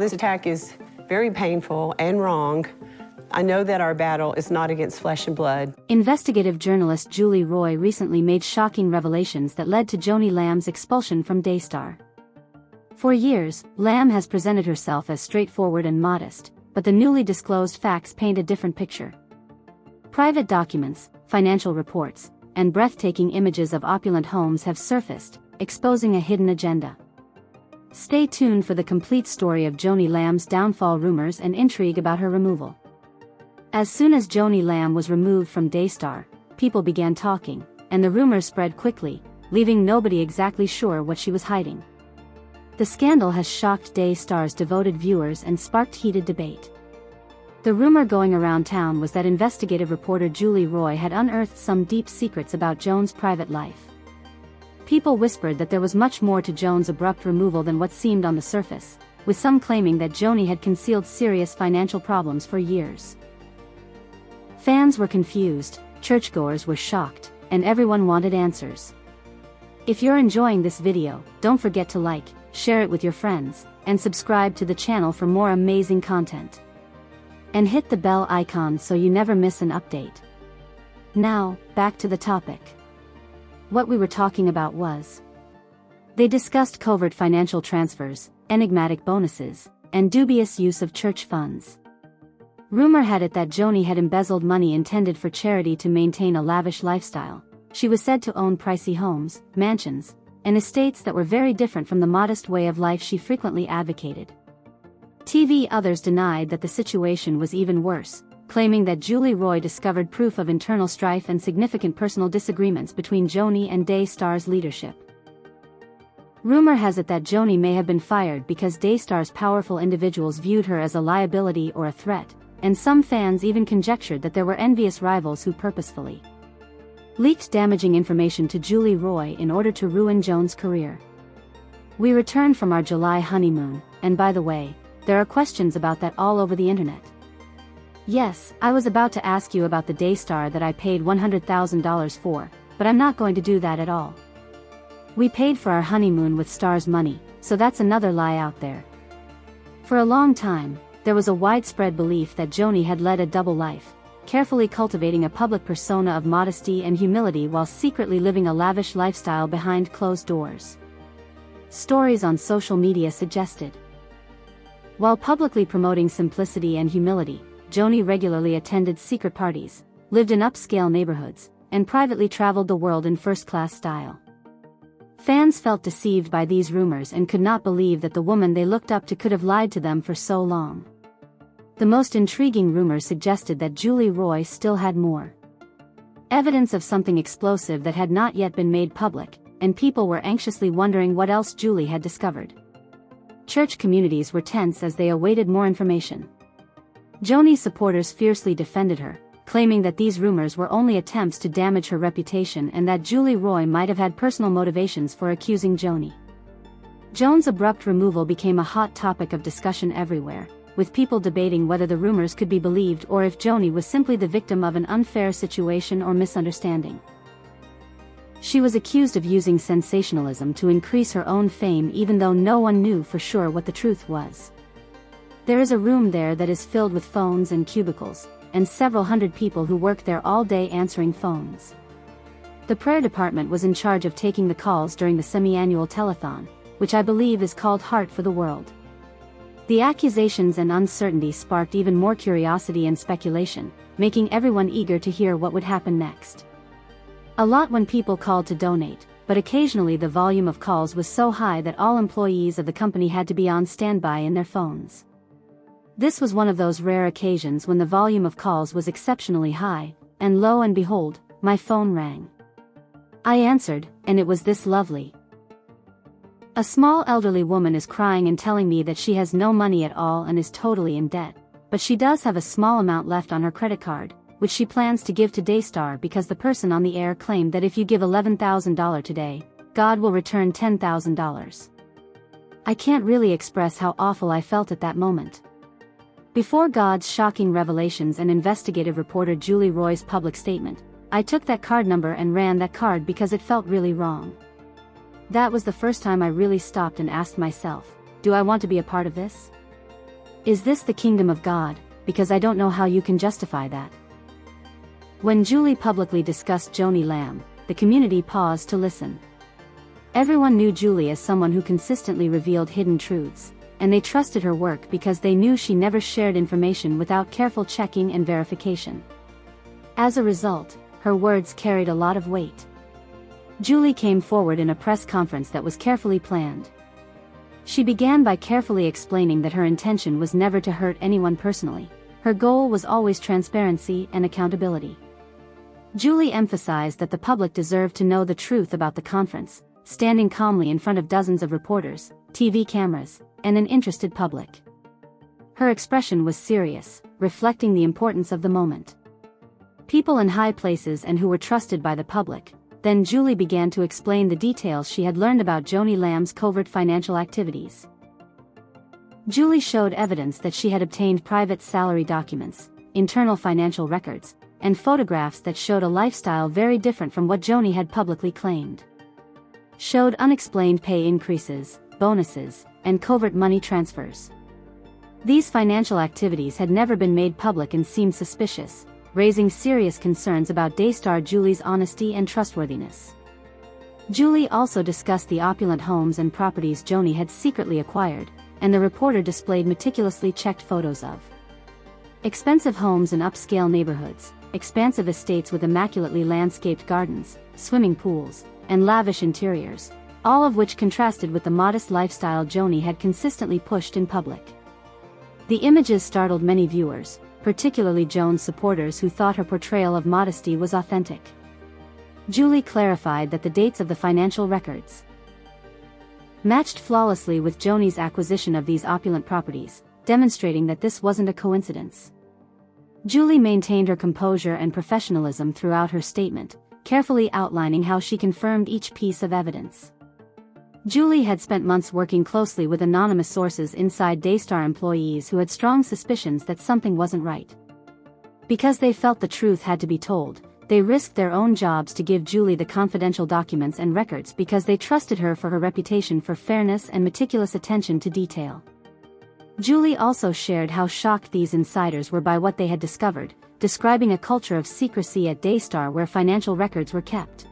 This attack is very painful and wrong. I know that our battle is not against flesh and blood. Investigative journalist Julie Roy recently made shocking revelations that led to Joni Lamb's expulsion from Daystar. For years, Lamb has presented herself as straightforward and modest, but the newly disclosed facts paint a different picture. Private documents, financial reports, and breathtaking images of opulent homes have surfaced, exposing a hidden agenda. Stay tuned for the complete story of Joni Lamb's downfall, rumors and intrigue about her removal. As soon as Joni Lamb was removed from Daystar, people began talking, and the rumors spread quickly, leaving nobody exactly sure what she was hiding. The scandal has shocked Daystar's devoted viewers and sparked heated debate. The rumor going around town was that investigative reporter Julie Roy had unearthed some deep secrets about Joan's private life. People whispered that there was much more to Joan's abrupt removal than what seemed on the surface, with some claiming that Joni had concealed serious financial problems for years. Fans were confused, churchgoers were shocked, and everyone wanted answers. If you're enjoying this video, don't forget to like, share it with your friends, and subscribe to the channel for more amazing content. And hit the bell icon so you never miss an update. Now, back to the topic. What we were talking about was, they discussed covert financial transfers, enigmatic bonuses, and dubious use of church funds. Rumor had it that Joni had embezzled money intended for charity to maintain a lavish lifestyle. She was said to own pricey homes, mansions, and estates that were very different from the modest way of life she frequently advocated. Others denied that the situation was even worse, claiming that Julie Roy discovered proof of internal strife and significant personal disagreements between Joni and Daystar's leadership. Rumor has it that Joni may have been fired because Daystar's powerful individuals viewed her as a liability or a threat, and some fans even conjectured that there were envious rivals who purposefully leaked damaging information to Julie Roy in order to ruin Joan's career. We returned from our July honeymoon, and by the way, there are questions about that all over the internet. Yes, I was about to ask you about the Daystar that I paid $100,000 for, but I'm not going to do that at all. We paid for our honeymoon with Star's money, so that's another lie out there. For a long time, there was a widespread belief that Joni had led a double life, carefully cultivating a public persona of modesty and humility while secretly living a lavish lifestyle behind closed doors. Stories on social media suggested. While publicly promoting simplicity and humility, Joni regularly attended secret parties, lived in upscale neighborhoods, and privately traveled the world in first-class style. Fans felt deceived by these rumors and could not believe that the woman they looked up to could have lied to them for so long. The most intriguing rumors suggested that Julie Roy still had more evidence of something explosive that had not yet been made public, and people were anxiously wondering what else Julie had discovered. Church communities were tense as they awaited more information. Joni's supporters fiercely defended her, claiming that these rumors were only attempts to damage her reputation and that Julie Roy might have had personal motivations for accusing Joni. Joan's abrupt removal became a hot topic of discussion everywhere, with people debating whether the rumors could be believed or if Joni was simply the victim of an unfair situation or misunderstanding. She was accused of using sensationalism to increase her own fame even though no one knew for sure what the truth was. There is a room there that is filled with phones and cubicles, and several hundred people who work there all day answering phones. The prayer department was in charge of taking the calls during the semi-annual telethon, which I believe is called Heart for the World. The accusations and uncertainty sparked even more curiosity and speculation, making everyone eager to hear what would happen next. A lot when people called to donate, but occasionally the volume of calls was so high that all employees of the company had to be on standby in their phones. This was one of those rare occasions when the volume of calls was exceptionally high, and lo and behold, my phone rang. I answered, and it was this lovely. A small elderly woman is crying and telling me that she has no money at all and is totally in debt, but she does have a small amount left on her credit card, which she plans to give to Daystar because the person on the air claimed that if you give $11,000 today, God will return $10,000. I can't really express how awful I felt at that moment. Before God's shocking revelations and investigative reporter Julie Roy's public statement, I took that card number and ran that card because it felt really wrong. That was the first time I really stopped and asked myself, do I want to be a part of this? Is this the kingdom of God? Because I don't know how you can justify that. When Julie publicly discussed Joni Lamb, the community paused to listen. Everyone knew Julie as someone who consistently revealed hidden truths, and they trusted her work because they knew she never shared information without careful checking and verification. As a result, her words carried a lot of weight. Julie came forward in a press conference that was carefully planned. She began by carefully explaining that her intention was never to hurt anyone personally. Her goal was always transparency and accountability. Julie emphasized that the public deserved to know the truth about the conference, standing calmly in front of dozens of reporters, TV cameras, and an interested public. Her expression was serious, reflecting the importance of the moment. People in high places and who were trusted by the public. Then Julie began to explain the details she had learned about Joni Lamb's covert financial activities. Julie showed evidence that she had obtained private salary documents, internal financial records, and photographs that showed a lifestyle very different from what Joni had publicly claimed. Showed unexplained pay increases, bonuses, and covert money transfers. These financial activities had never been made public and seemed suspicious, raising serious concerns about Daystar Julie's honesty and trustworthiness. Julie also discussed the opulent homes and properties Joni had secretly acquired, and the reporter displayed meticulously checked photos of expensive homes in upscale neighborhoods, expansive estates with immaculately landscaped gardens, swimming pools, and lavish interiors, all of which contrasted with the modest lifestyle Joni had consistently pushed in public. The images startled many viewers, particularly Joan's supporters who thought her portrayal of modesty was authentic. Julie clarified that the dates of the financial records matched flawlessly with Joni's acquisition of these opulent properties, demonstrating that this wasn't a coincidence. Julie maintained her composure and professionalism throughout her statement, carefully outlining how she confirmed each piece of evidence. Julie had spent months working closely with anonymous sources inside Daystar employees who had strong suspicions that something wasn't right. Because they felt the truth had to be told, they risked their own jobs to give Julie the confidential documents and records because they trusted her for her reputation for fairness and meticulous attention to detail. Julie also shared how shocked these insiders were by what they had discovered, describing a culture of secrecy at Daystar where financial records were kept.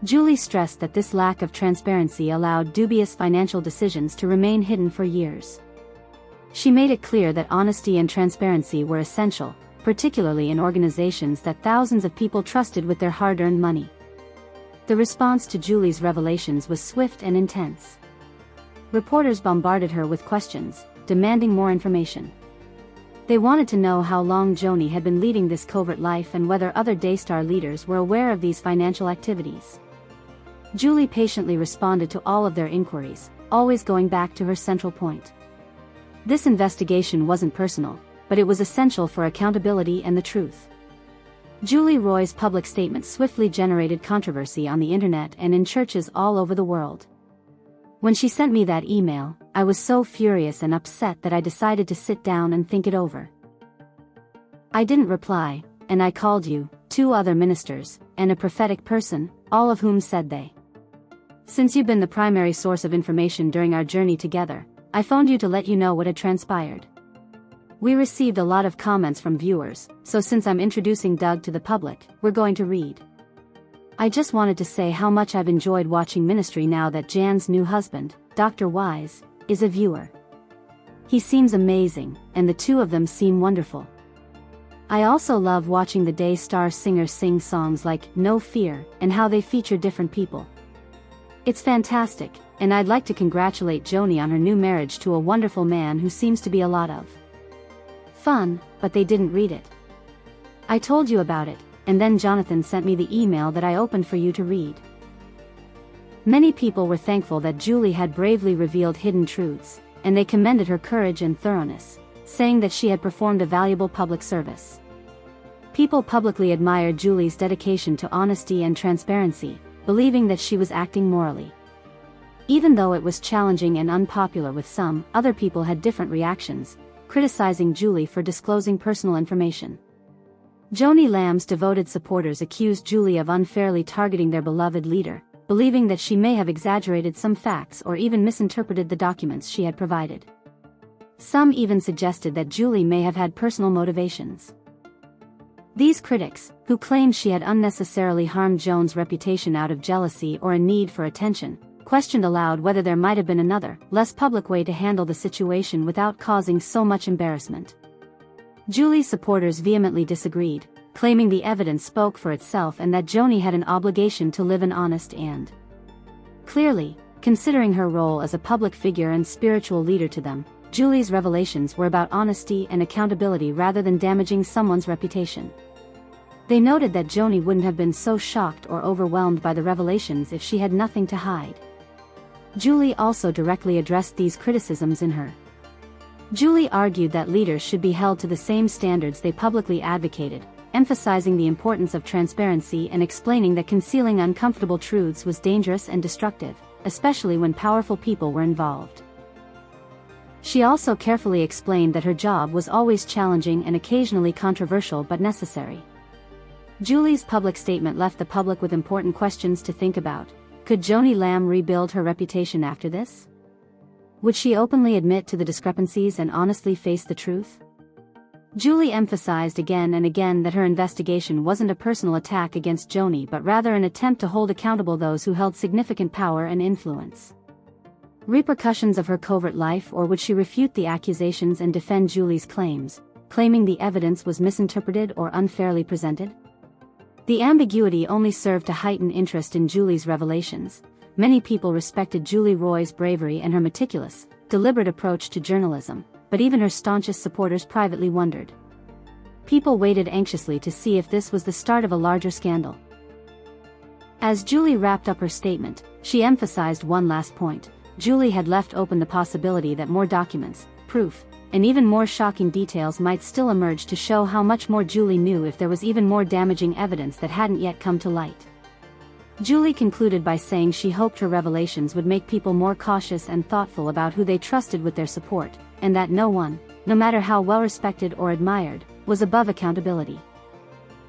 Julie stressed that this lack of transparency allowed dubious financial decisions to remain hidden for years. She made it clear that honesty and transparency were essential, particularly in organizations that thousands of people trusted with their hard-earned money. The response to Julie's revelations was swift and intense. Reporters bombarded her with questions, demanding more information. They wanted to know how long Joni had been leading this covert life and whether other Daystar leaders were aware of these financial activities. Julie patiently responded to all of their inquiries, always going back to her central point. This investigation wasn't personal, but it was essential for accountability and the truth. Julie Roy's public statement swiftly generated controversy on the internet and in churches all over the world. When she sent me that email, I was so furious and upset that I decided to sit down and think it over. I didn't reply, and I called you, 2 other ministers, and a prophetic person, all of whom said they. Since you've been the primary source of information during our journey together, I phoned you to let you know what had transpired. We received a lot of comments from viewers, so since I'm introducing Doug to the public, we're going to read. I just wanted to say how much I've enjoyed watching ministry now that Jan's new husband, Dr. Wise, is a viewer. He seems amazing, and the 2 of them seem wonderful. I also love watching the Daystar singers sing songs like No Fear and how they feature different people. It's fantastic, and I'd like to congratulate Joni on her new marriage to a wonderful man who seems to be a lot of fun, but they didn't read it. I told you about it, and then Jonathan sent me the email that I opened for you to read. Many people were thankful that Julie had bravely revealed hidden truths, and they commended her courage and thoroughness, saying that she had performed a valuable public service. People publicly admired Julie's dedication to honesty and transparency, believing that she was acting morally. Even though it was challenging and unpopular with some, other people had different reactions, criticizing Julie for disclosing personal information. Joni Lamb's devoted supporters accused Julie of unfairly targeting their beloved leader, believing that she may have exaggerated some facts or even misinterpreted the documents she had provided. Some even suggested that Julie may have had personal motivations. These critics, who claimed she had unnecessarily harmed Joan's reputation out of jealousy or a need for attention, questioned aloud whether there might have been another, less public way to handle the situation without causing so much embarrassment. Julie's supporters vehemently disagreed, claiming the evidence spoke for itself and that Joni had an obligation to live an honest and clearly, considering her role as a public figure and spiritual leader to them, Julie's revelations were about honesty and accountability rather than damaging someone's reputation. They noted that Joni wouldn't have been so shocked or overwhelmed by the revelations if she had nothing to hide. Julie also directly addressed these criticisms in her. Julie argued that leaders should be held to the same standards they publicly advocated, emphasizing the importance of transparency and explaining that concealing uncomfortable truths was dangerous and destructive, especially when powerful people were involved. She also carefully explained that her job was always challenging and occasionally controversial but necessary. Julie's public statement left the public with important questions to think about. Could Joni Lamb rebuild her reputation after this? Would she openly admit to the discrepancies and honestly face the truth? Julie emphasized again and again that her investigation wasn't a personal attack against Joni but rather an attempt to hold accountable those who held significant power and influence. Repercussions of her covert life, or would she refute the accusations and defend Julie's claims, claiming the evidence was misinterpreted or unfairly presented? The ambiguity only served to heighten interest in Julie's revelations. Many people respected Julie Roy's bravery and her meticulous, deliberate approach to journalism, but even her staunchest supporters privately wondered. People waited anxiously to see if this was the start of a larger scandal. As Julie wrapped up her statement, she emphasized one last point. Julie had left open the possibility that more documents, proof, and even more shocking details might still emerge to show how much more Julie knew if there was even more damaging evidence that hadn't yet come to light. Julie concluded by saying she hoped her revelations would make people more cautious and thoughtful about who they trusted with their support, and that no one, no matter how well respected or admired, was above accountability.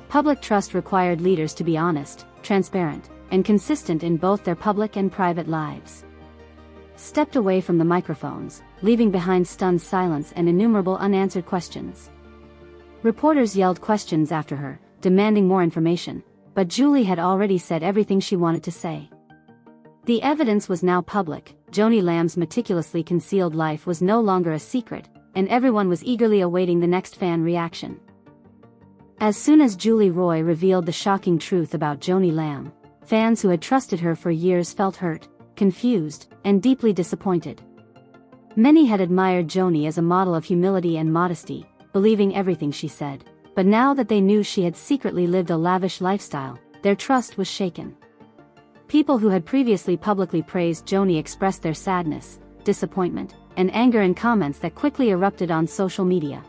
Public trust required leaders to be honest, transparent, and consistent in both their public and private lives. Stepped away from the microphones, leaving behind stunned silence and innumerable unanswered questions. Reporters yelled questions after her, demanding more information, but Julie had already said everything she wanted to say. The evidence was now public. Joni Lamb's meticulously concealed life was no longer a secret, and everyone was eagerly awaiting the next fan reaction. As soon as Julie Roy revealed the shocking truth about Joni Lamb, fans who had trusted her for years felt hurt, confused, and deeply disappointed. Many had admired Joni as a model of humility and modesty, believing everything she said, but now that they knew she had secretly lived a lavish lifestyle, their trust was shaken. People who had previously publicly praised Joni expressed their sadness, disappointment, and anger in comments that quickly erupted on social media.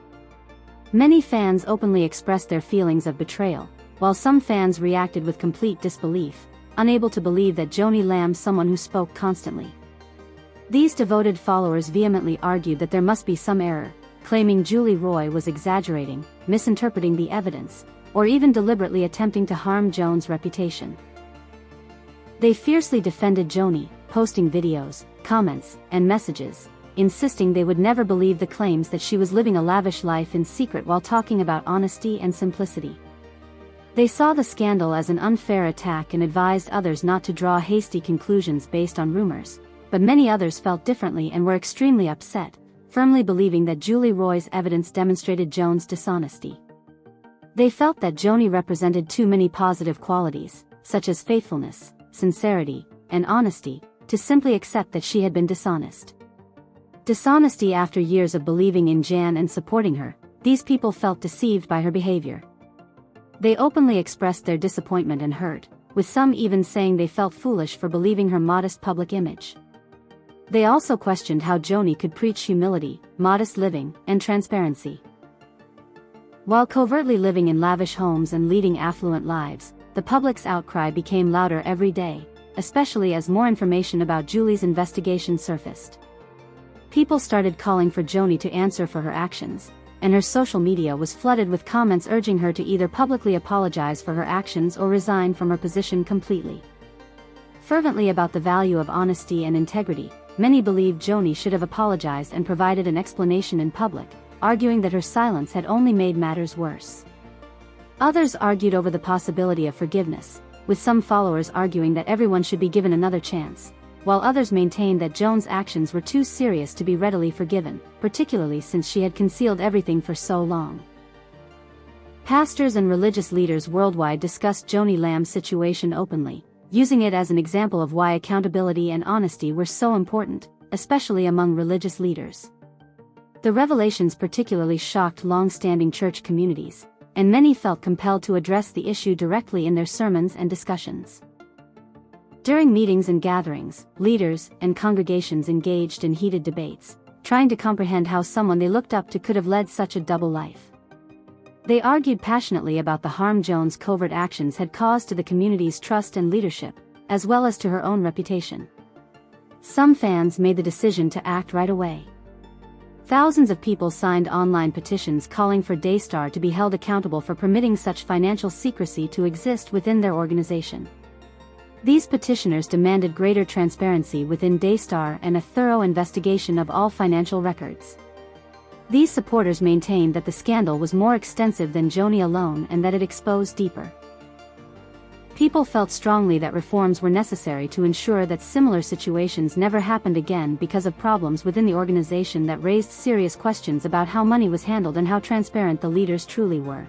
Many fans openly expressed their feelings of betrayal, while some fans reacted with complete disbelief, unable to believe that Joni Lamb, someone who spoke constantly. These devoted followers vehemently argued that there must be some error, claiming Julie Roy was exaggerating, misinterpreting the evidence, or even deliberately attempting to harm Joan's reputation. They fiercely defended Joni, posting videos, comments, and messages, insisting they would never believe the claims that she was living a lavish life in secret while talking about honesty and simplicity. They saw the scandal as an unfair attack and advised others not to draw hasty conclusions based on rumors, but many others felt differently and were extremely upset, firmly believing that Julie Roy's evidence demonstrated Joan's dishonesty. They felt that Joni represented too many positive qualities, such as faithfulness, sincerity, and honesty, to simply accept that she had been dishonest. Dishonesty after years of believing in Jan and supporting her, these people felt deceived by her behavior. They openly expressed their disappointment and hurt, with some even saying they felt foolish for believing her modest public image. They also questioned how Joni could preach humility, modest living, and transparency. While covertly living in lavish homes and leading affluent lives, the public's outcry became louder every day, especially as more information about Julie's investigation surfaced. People started calling for Joni to answer for her actions, and her social media was flooded with comments urging her to either publicly apologize for her actions or resign from her position completely. Fervently about the value of honesty and integrity, many believed Joni should have apologized and provided an explanation in public, arguing that her silence had only made matters worse. Others argued over the possibility of forgiveness, with some followers arguing that everyone should be given another chance, while others maintained that Joan's actions were too serious to be readily forgiven, particularly since she had concealed everything for so long. Pastors and religious leaders worldwide discussed Joni Lamb's situation openly, using it as an example of why accountability and honesty were so important, especially among religious leaders. The revelations particularly shocked long-standing church communities, and many felt compelled to address the issue directly in their sermons and discussions. During meetings and gatherings, leaders and congregations engaged in heated debates, trying to comprehend how someone they looked up to could have led such a double life. They argued passionately about the harm Joan's covert actions had caused to the community's trust and leadership, as well as to her own reputation. Some fans made the decision to act right away. Thousands of people signed online petitions calling for Daystar to be held accountable for permitting such financial secrecy to exist within their organization. These petitioners demanded greater transparency within Daystar and a thorough investigation of all financial records. These supporters maintained that the scandal was more extensive than Joni alone and that it exposed deeper. People felt strongly that reforms were necessary to ensure that similar situations never happened again because of problems within the organization that raised serious questions about how money was handled and how transparent the leaders truly were.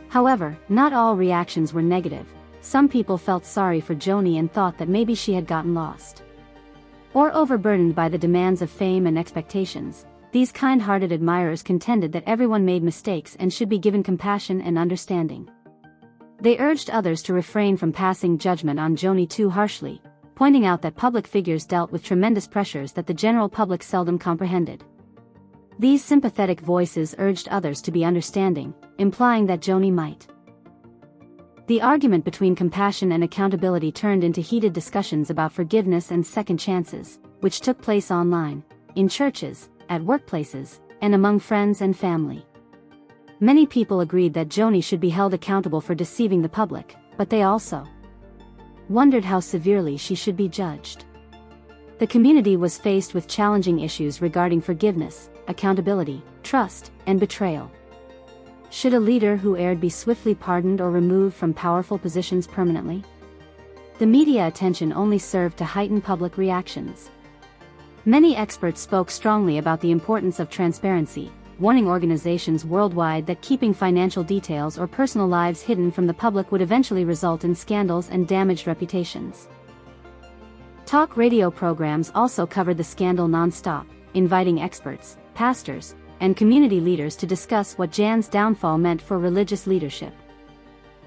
However, not all reactions were negative. Some people felt sorry for Joni and thought that maybe she had gotten lost or overburdened by the demands of fame and expectations. These kind-hearted admirers contended that everyone made mistakes and should be given compassion and understanding. They urged others to refrain from passing judgment on Joni too harshly, pointing out that public figures dealt with tremendous pressures that the general public seldom comprehended. These sympathetic voices urged others to be understanding, implying that Joni might. The argument between compassion and accountability turned into heated discussions about forgiveness and second chances, which took place online, in churches, at workplaces, and among friends and family. Many people agreed that Joni should be held accountable for deceiving the public, but they also wondered how severely she should be judged. The community was faced with challenging issues regarding forgiveness, accountability, trust, and betrayal. Should a leader who erred be swiftly pardoned or removed from powerful positions permanently? The media attention only served to heighten public reactions. Many experts spoke strongly about the importance of transparency, warning organizations worldwide that keeping financial details or personal lives hidden from the public would eventually result in scandals and damaged reputations. Talk radio programs also covered the scandal non-stop, inviting experts, pastors, and community leaders to discuss what Jan's downfall meant for religious leadership.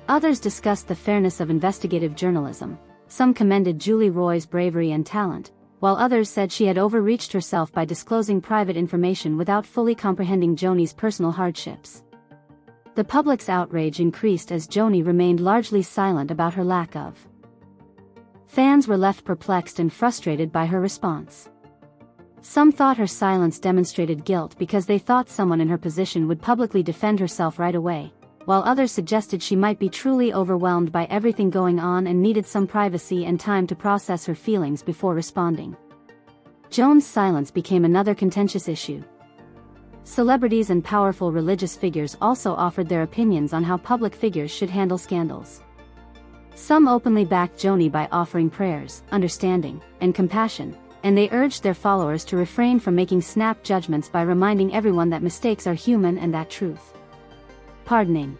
Others discussed the fairness of investigative journalism. Some commended Julie Roy's bravery and talent, while others said she had overreached herself by disclosing private information without fully comprehending Joni's personal hardships. The public's outrage increased as Joni remained largely silent about her lack of. Fans were left perplexed and frustrated by her response. Some thought her silence demonstrated guilt because they thought someone in her position would publicly defend herself right away, while others suggested she might be truly overwhelmed by everything going on and needed some privacy and time to process her feelings before responding. Joan's silence became another contentious issue. Celebrities and powerful religious figures also offered their opinions on how public figures should handle scandals. Some openly backed Joni by offering prayers, understanding, and compassion, and they urged their followers to refrain from making snap judgments by reminding everyone that mistakes are human and that truth, pardoning,